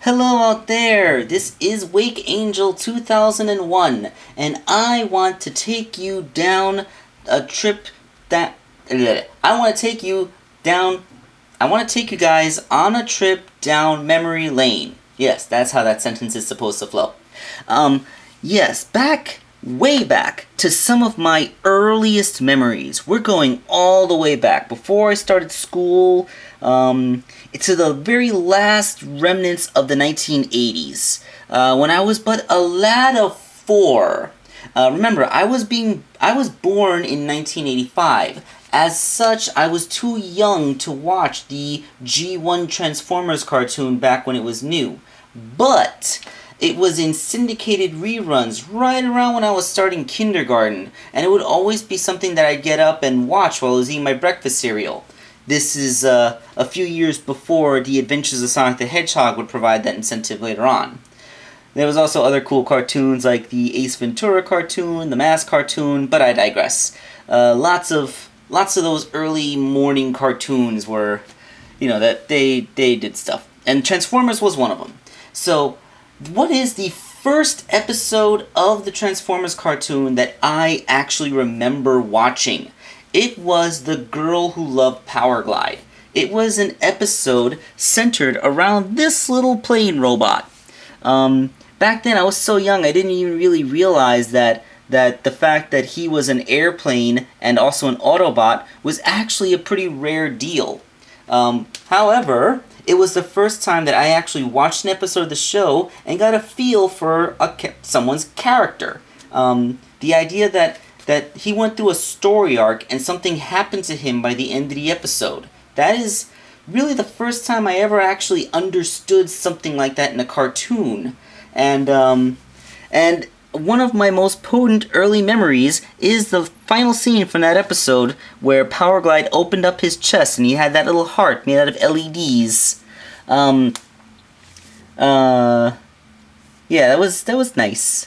Hello out there, this is Wakeangel2K1, and I want to take you down a trip that... I want to take you guys on a trip down memory lane. Yes, that's how that sentence is supposed to flow. Yes, way back to some of my earliest memories. We're going all the way back, before I started school, to the very last remnants of the 1980s, when I was but a lad of 4. Remember, I was born in 1985. As such, I was too young to watch the G1 Transformers cartoon back when it was new. But it was in syndicated reruns right around when I was starting kindergarten, and it would always be something that I'd get up and watch while I was eating my breakfast cereal. This is a few years before The Adventures of Sonic the Hedgehog would provide that incentive later on. There was also other cool cartoons like the Ace Ventura cartoon, the Mask cartoon, but I digress. Lots of those early morning cartoons were, that they did stuff. And Transformers was one of them. So, what is the first episode of the Transformers cartoon that I actually remember watching? It was The Girl Who Loved Powerglide. It was an episode centered around this little plane robot. Back then I was so young I didn't even really realize that the fact that he was an airplane and also an Autobot was actually a pretty rare deal. However, it was the first time that I actually watched an episode of the show and got a feel for someone's character. The idea that he went through a story arc and something happened to him by the end of the episode. That is really the first time I ever actually understood something like that in a cartoon. And one of my most potent early memories is the final scene from that episode where Powerglide opened up his chest and he had that little heart made out of LEDs. Yeah, that was nice.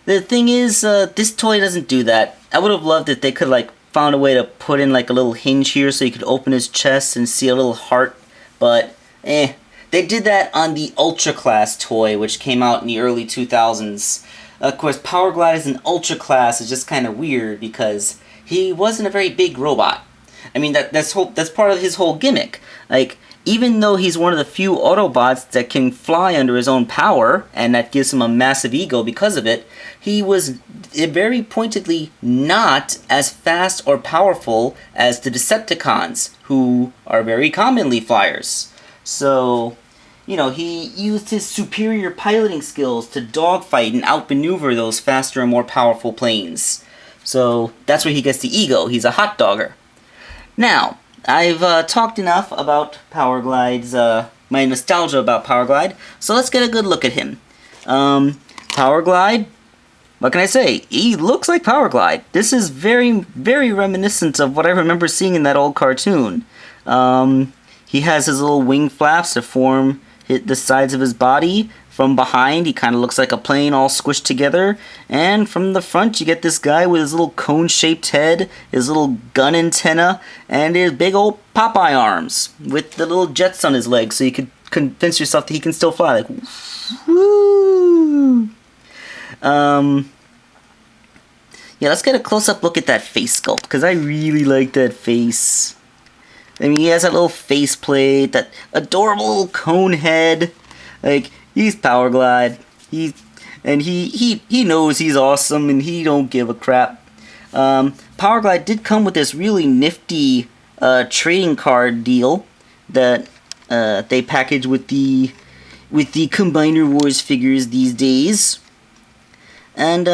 The thing is, this toy doesn't do that. I would have loved if they could, found a way to put in, a little hinge here so you could open his chest and see a little heart, but, They did that on the Ultra Class toy, which came out in the early 2000s. Of course, Powerglide as an Ultra Class is just kind of weird because he wasn't a very big robot. I mean, that's part of his whole gimmick. Even though he's one of the few Autobots that can fly under his own power, and that gives him a massive ego because of it, he was very pointedly not as fast or powerful as the Decepticons, who are very commonly flyers. So, he used his superior piloting skills to dogfight and outmaneuver those faster and more powerful planes. So, that's where he gets the ego. He's a hot dogger. Now, I've talked enough about Powerglide's, my nostalgia about Powerglide, so let's get a good look at him. Powerglide, what can I say? He looks like Powerglide. This is very, very reminiscent of what I remember seeing in that old cartoon. He has his little wing flaps to form the sides of his body. From behind, he kind of looks like a plane all squished together. And from the front, you get this guy with his little cone-shaped head, his little gun antenna, and his big old Popeye arms with the little jets on his legs, so you could convince yourself that he can still fly. Woo! Yeah, let's get a close-up look at that face sculpt, because I really like that face. I mean, he has that little faceplate, that adorable little cone head. He's Powerglide. He knows he's awesome, and he don't give a crap. Powerglide did come with this really nifty trading card deal that they package with the Combiner Wars figures these days. And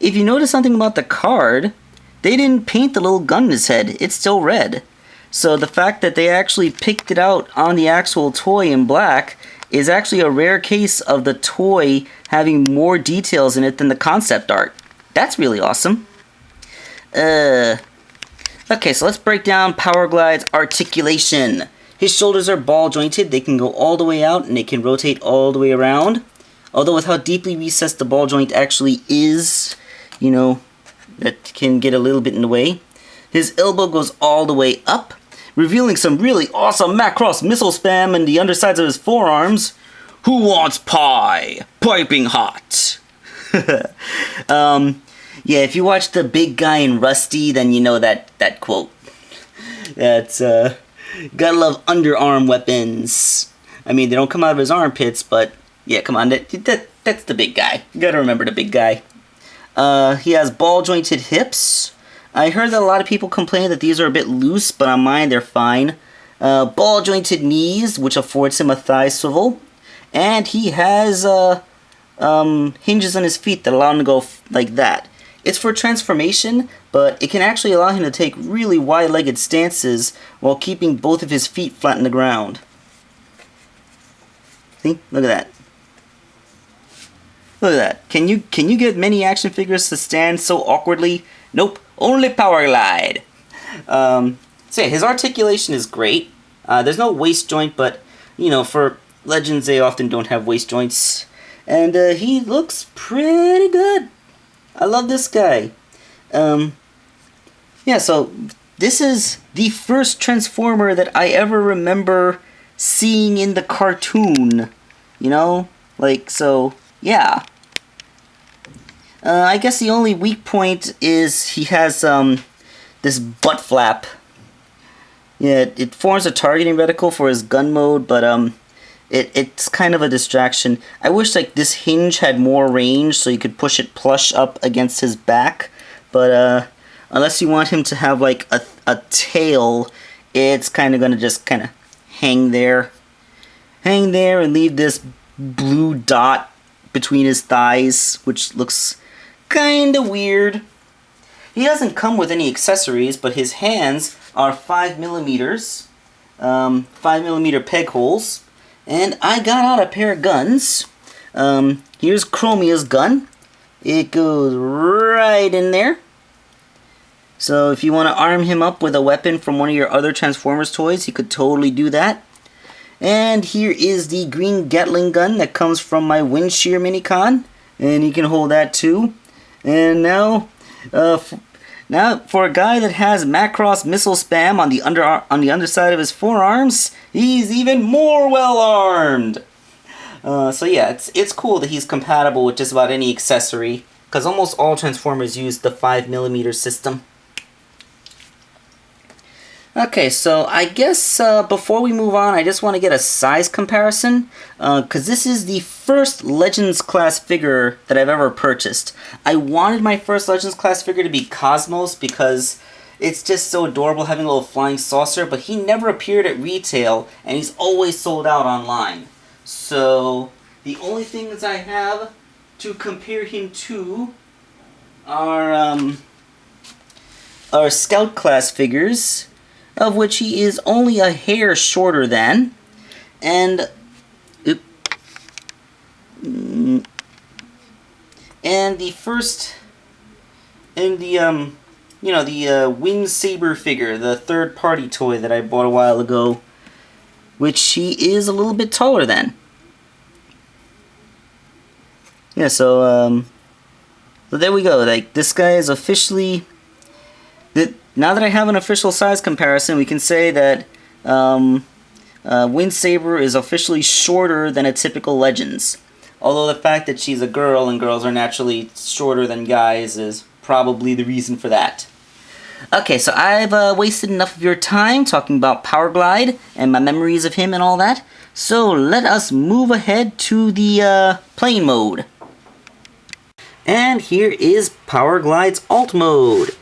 if you notice something about the card, they didn't paint the little gun in his head. It's still red. So the fact that they actually picked it out on the actual toy in black is actually a rare case of the toy having more details in it than the concept art. That's really awesome. Okay, so let's break down Powerglide's articulation. His shoulders are ball jointed. They can go all the way out and they can rotate all the way around. Although with how deeply recessed the ball joint actually is, that can get a little bit in the way. His elbow goes all the way up, revealing some really awesome Macross missile spam in the undersides of his forearms. Who wants pie? Piping hot. Yeah, if you watch the big guy in Rusty, then you know that quote. That's, gotta love underarm weapons. I mean, they don't come out of his armpits, but yeah, come on, that's the big guy. You gotta remember the big guy. He has ball-jointed hips. I heard that a lot of people complain that these are a bit loose, but on mine they're fine. Ball-jointed knees, which affords him a thigh swivel. And he has hinges on his feet that allow him to go like that. It's for transformation, but it can actually allow him to take really wide-legged stances while keeping both of his feet flat on the ground. See? Look at that. Look at that. Can you get many action figures to stand so awkwardly? Nope. Only Powerglide. So yeah, his articulation is great. There's no waist joint, but, you know, for Legends, they often don't have waist joints. And he looks pretty good. I love this guy. Yeah, so this is the first Transformer that I ever remember seeing in the cartoon. You know? Like, so, yeah. I guess the only weak point is he has this butt flap. Yeah, it forms a targeting reticle for his gun mode, but it's kind of a distraction. I wish like this hinge had more range so you could push it plush up against his back, but unless you want him to have like a tail, it's kind of gonna just kind of hang there and leave this blue dot between his thighs, which looks kind of weird. He doesn't come with any accessories, but his hands are 5mm, 5mm peg holes, and I got out a pair of guns. Here's Chromia's gun. It goes right in there. So if you want to arm him up with a weapon from one of your other Transformers toys, you could totally do that. And here is the green Gatling gun that comes from my Windshear Minicon, and you can hold that too. And now for a guy that has Macross missile spam on the underside of his forearms, he's even more well armed. So yeah, it's cool that he's compatible with just about any accessory, because almost all Transformers use the 5mm system. Okay, so I guess before we move on, I just want to get a size comparison, because this is the first Legends class figure that I've ever purchased. I wanted my first Legends class figure to be Cosmos, because it's just so adorable having a little flying saucer, but he never appeared at retail, and he's always sold out online. So the only things I have to compare him to are Scout class figures, of which he is only a hair shorter than, and the first, and the the Wing Saber figure, the third-party toy that I bought a while ago, which he is a little bit taller than. Yeah, so there we go. Like, this guy is officially. Now that I have an official size comparison, we can say that Wind Saber is officially shorter than a typical Legends. Although the fact that she's a girl and girls are naturally shorter than guys is probably the reason for that. Okay, so I've wasted enough of your time talking about Powerglide and my memories of him and all that. So let us move ahead to the plane mode. And here is Powerglide's alt mode.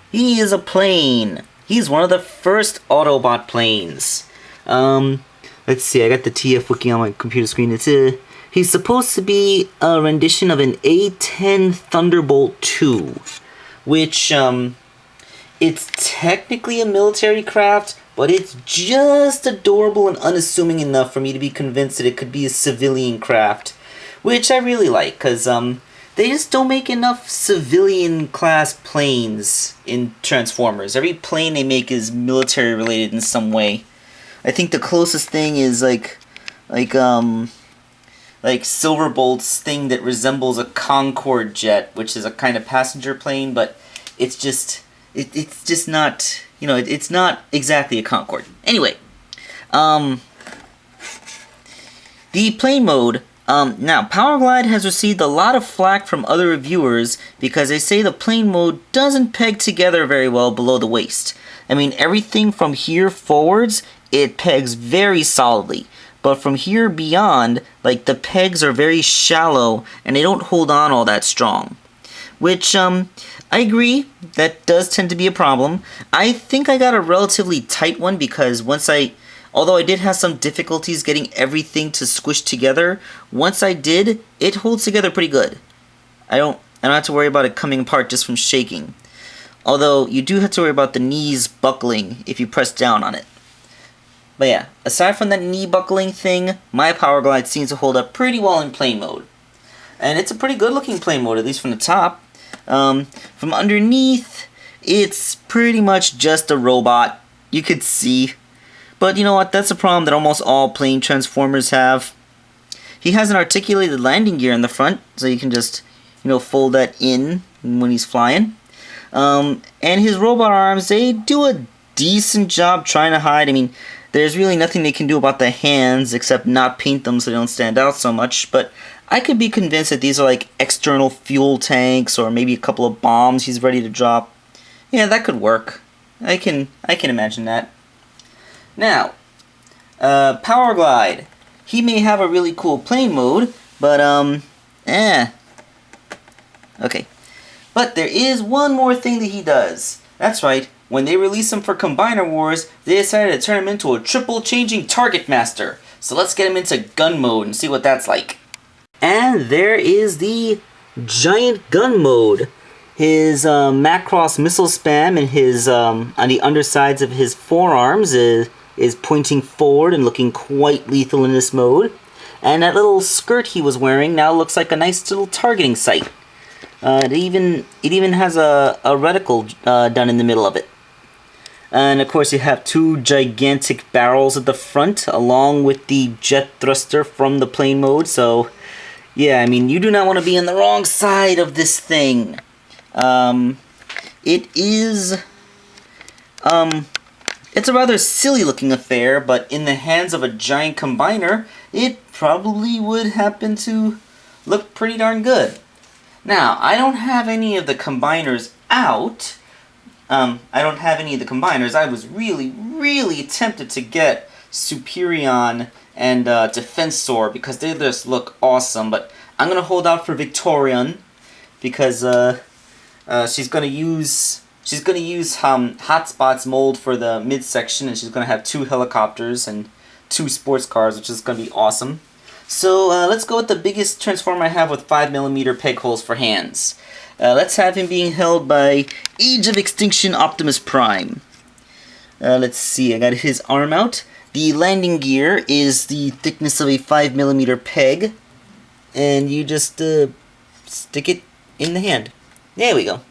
He is a plane. He's one of the first Autobot planes. Let's see, I got the TF wiki on my computer screen. He's supposed to be a rendition of an A-10 Thunderbolt II, which, it's technically a military craft, but it's just adorable and unassuming enough for me to be convinced that it could be a civilian craft, which I really like, because, they just don't make enough civilian-class planes in Transformers. Every plane they make is military-related in some way. I think the closest thing is like Silverbolt's thing that resembles a Concorde jet, which is a kind of passenger plane, but it's just it's just not, it's not exactly a Concorde. Anyway, the plane mode. Now, Powerglide has received a lot of flack from other reviewers because they say the plane mode doesn't peg together very well below the waist. I mean, everything from here forwards, it pegs very solidly. But from here beyond, like, the pegs are very shallow and they don't hold on all that strong. Which, I agree, that does tend to be a problem. I think I got a relatively tight one because although I did have some difficulties getting everything to squish together, once I did, it holds together pretty good. I don't have to worry about it coming apart just from shaking. Although, you do have to worry about the knees buckling if you press down on it. But yeah, aside from that knee buckling thing, my Powerglide seems to hold up pretty well in plane mode. And it's a pretty good looking plane mode, at least from the top. From underneath, it's pretty much just a robot. You could see. But you know what, that's a problem that almost all plane transformers have. He has an articulated landing gear in the front, so you can just, fold that in when he's flying. And his robot arms, they do a decent job trying to hide. I mean, there's really nothing they can do about the hands except not paint them so they don't stand out so much, but I could be convinced that these are like external fuel tanks or maybe a couple of bombs he's ready to drop. Yeah, that could work. I can imagine that. Now, Powerglide. He may have a really cool plane mode, but okay. But there is one more thing that he does. That's right. When they released him for Combiner Wars, they decided to turn him into a triple changing target master. So let's get him into gun mode and see what that's like. And there is the giant gun mode. His Macross missile spam and his on the undersides of his forearms is pointing forward and looking quite lethal in this mode. And that little skirt he was wearing now looks like a nice little targeting sight. It even has a reticle done in the middle of it. And of course you have two gigantic barrels at the front along with the jet thruster from the plane mode. So yeah, I mean, you do not want to be on the wrong side of this thing. It is it's a rather silly looking affair, but in the hands of a giant combiner, it probably would happen to look pretty darn good. Now, I don't have any of the combiners out. I was really tempted to get Superion and Defensor because they just look awesome, but I'm gonna hold out for Victorian because she's gonna use Hotspot's mold for the midsection, and she's gonna have 2 helicopters and 2 sports cars, which is gonna be awesome. So let's go with the biggest transformer I have with 5mm peg holes for hands. Let's have him being held by Age of Extinction Optimus Prime. Let's see, I got his arm out. The landing gear is the thickness of a 5mm peg, and you just stick it in the hand. There we go.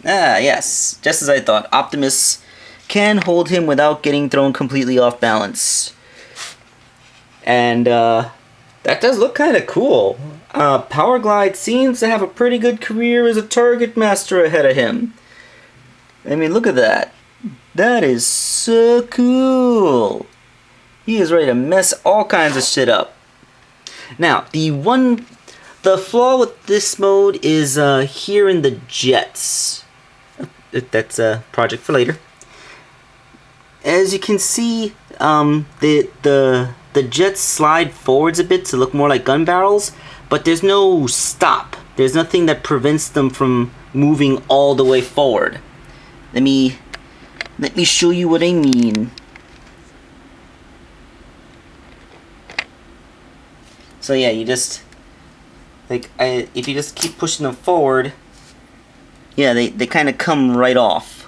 Ah, yes, just as I thought. Optimus can hold him without getting thrown completely off balance. And that does look kind of cool. Powerglide seems to have a pretty good career as a target master ahead of him. I mean, look at that. That is so cool. He is ready to mess all kinds of shit up. Now, the flaw with this mode is here in the jets. That's a project for later. As you can see, the jets slide forwards a bit to look more like gun barrels, but there's no stop. There's nothing that prevents them from moving all the way forward. Let me show you what I mean. So yeah, you just if you just keep pushing them forward, yeah, they kind of come right off.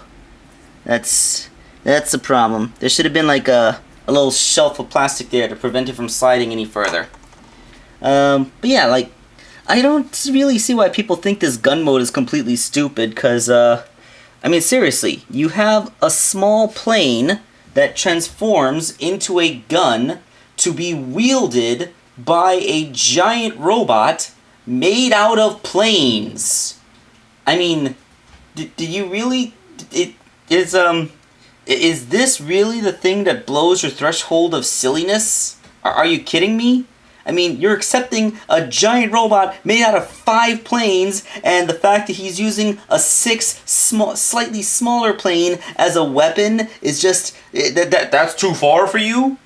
That's the problem. There should have been like a little shelf of plastic there to prevent it from sliding any further. But yeah, like, I don't really see why people think this gun mode is completely stupid, because, I mean, seriously, you have a small plane that transforms into a gun to be wielded by a giant robot made out of planes. I mean, do you really Is this really the thing that blows your threshold of silliness? Are you kidding me? I mean, you're accepting a giant robot made out of 5 planes, and the fact that he's using a 6 slightly smaller plane as a weapon is just... that's too far for you?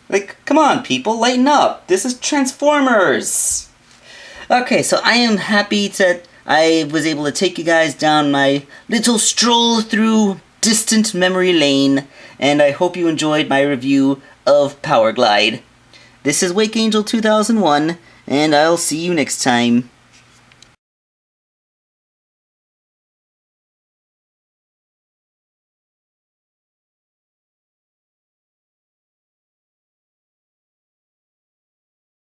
Like, come on, people, lighten up. This is Transformers. Okay, so I am happy that I was able to take you guys down my little stroll through distant memory lane, and I hope you enjoyed my review of Powerglide. This is Wakeangel2K1, and I'll see you next time.